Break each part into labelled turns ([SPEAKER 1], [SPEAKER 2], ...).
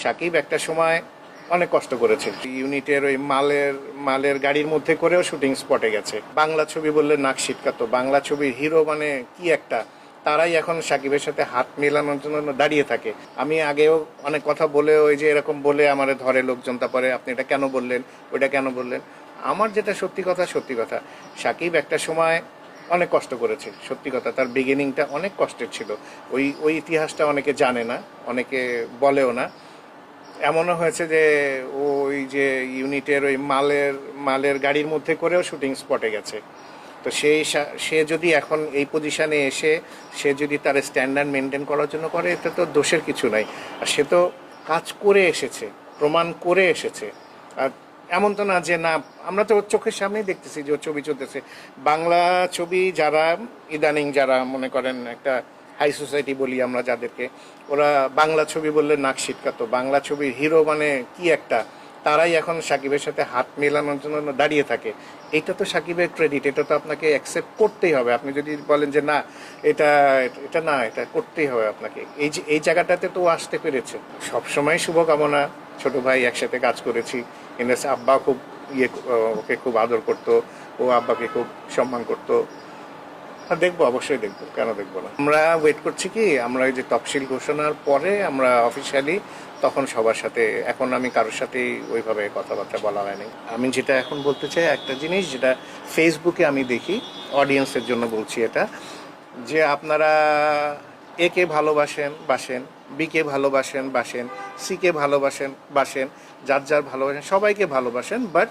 [SPEAKER 1] সাকিব একটা সময় অনেক কষ্ট করেছে, ইউনিটের ওই মালের গাড়ির মধ্যে করেও শুটিং স্পটে গেছে। বাংলা ছবি বললে নাক সিটকাতো, বাংলা ছবির হিরো মানে কি একটা, তারাই এখন সাকিবের সাথে হাত মেলানোর জন্য দাঁড়িয়ে থাকে। আমি আগেও অনেক কথা বলে, ওই যে এরকম বলে আমারে ধরে লোকজন, তারপরে আপনি এটা কেন বললেন, ওইটা কেন বললেন। আমার যেটা সত্যি কথা, সাকিব একটা সময় অনেক কষ্ট করেছে, সত্যি কথা। তার বিগিনিংটা অনেক কষ্টের ছিল। ওই ইতিহাসটা অনেকে জানে না, অনেকে বলেও না। এমনও হয়েছে যে ওই যে ইউনিটের ওই মালের গাড়ির মধ্যে করেও শুটিং স্পটে গেছে। তো সে যদি এখন এই পজিশানে এসে সে যদি তার স্ট্যান্ডার্ড মেনটেন করার জন্য করে, এতে তো দোষের কিছু নাই। আর সে তো কাজ করে এসেছে, প্রমাণ করে এসেছে। আর এমন তো না যে না, আমরা তো ওর চোখের সামনেই দেখতেছি যে ওর ছবি চলতেছে। বাংলা ছবি যারা ইদানিং, যারা মনে করেন একটা হাই সোসাইটি বলি আমরা যাদেরকে, ওরা বাংলা ছবি বললে নাক সিটকাতো, বাংলা ছবির হিরো মানে কি একটা, তারাই এখন সাকিবের সাথে হাত মেলানোর জন্য দাঁড়িয়ে থাকে। এটা তো সাকিবের ক্রেডিট, এটা তো আপনাকে অ্যাকসেপ্ট করতেই হবে। আপনি যদি বলেন যে না, এটা এটা না, এটা করতেই হবে আপনাকে। এই জায়গাটাতে তো আসতে পেরেছে। সবসময় শুভকামনা। ছোট ভাই, একসাথে কাজ করেছি, কিন্তু আব্বা খুব ওকে খুব আদর করতো, ও আব্বাকে খুব সম্মান করতো। হ্যাঁ, দেখবো, অবশ্যই দেখবো, কেন দেখবো না। আমরা ওয়েট করছি কি, আমরা ওই যে তফসিল ঘোষণার পরে আমরা অফিসিয়ালি তখন সবার সাথে, এখন আমি কারোর সাথেই ওইভাবে কথাবার্তা বলা হয়নি। আমি যেটা এখন বলতে চাই, একটা জিনিস যেটা ফেসবুকে আমি দেখি, অডিয়েন্সের জন্য বলছি এটা, যে আপনারা একে ভালোবাসেন বাসেন, বিকে ভালোবাসেন বাসেন, সিকে ভালোবাসেন বাসেন, যার ভালোবাসেন সবাইকে ভালোবাসেন, বাট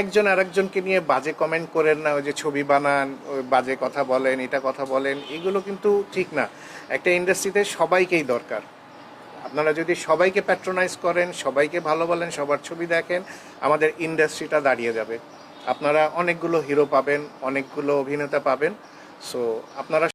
[SPEAKER 1] একজন আরেকজনকে নিয়ে বাজে কমেন্ট করেন না। ওই যে ছবি বানান, ওই বাজে কথা বলেন, এটা কথা বলেন, এগুলো কিন্তু ঠিক না। একটা ইন্ডাস্ট্রিতে সবাইকেই দরকার। আপনারা যদি সবাইকে প্যাট্রোনাইজ করেন, সবাইকে ভালো বলেন, সবার ছবি দেখেন, আমাদের ইন্ডাস্ট্রিটা দাঁড়িয়ে যাবে। আপনারা অনেকগুলো হিরো পাবেন, অনেকগুলো অভিনেতা পাবেন। সো আপনারা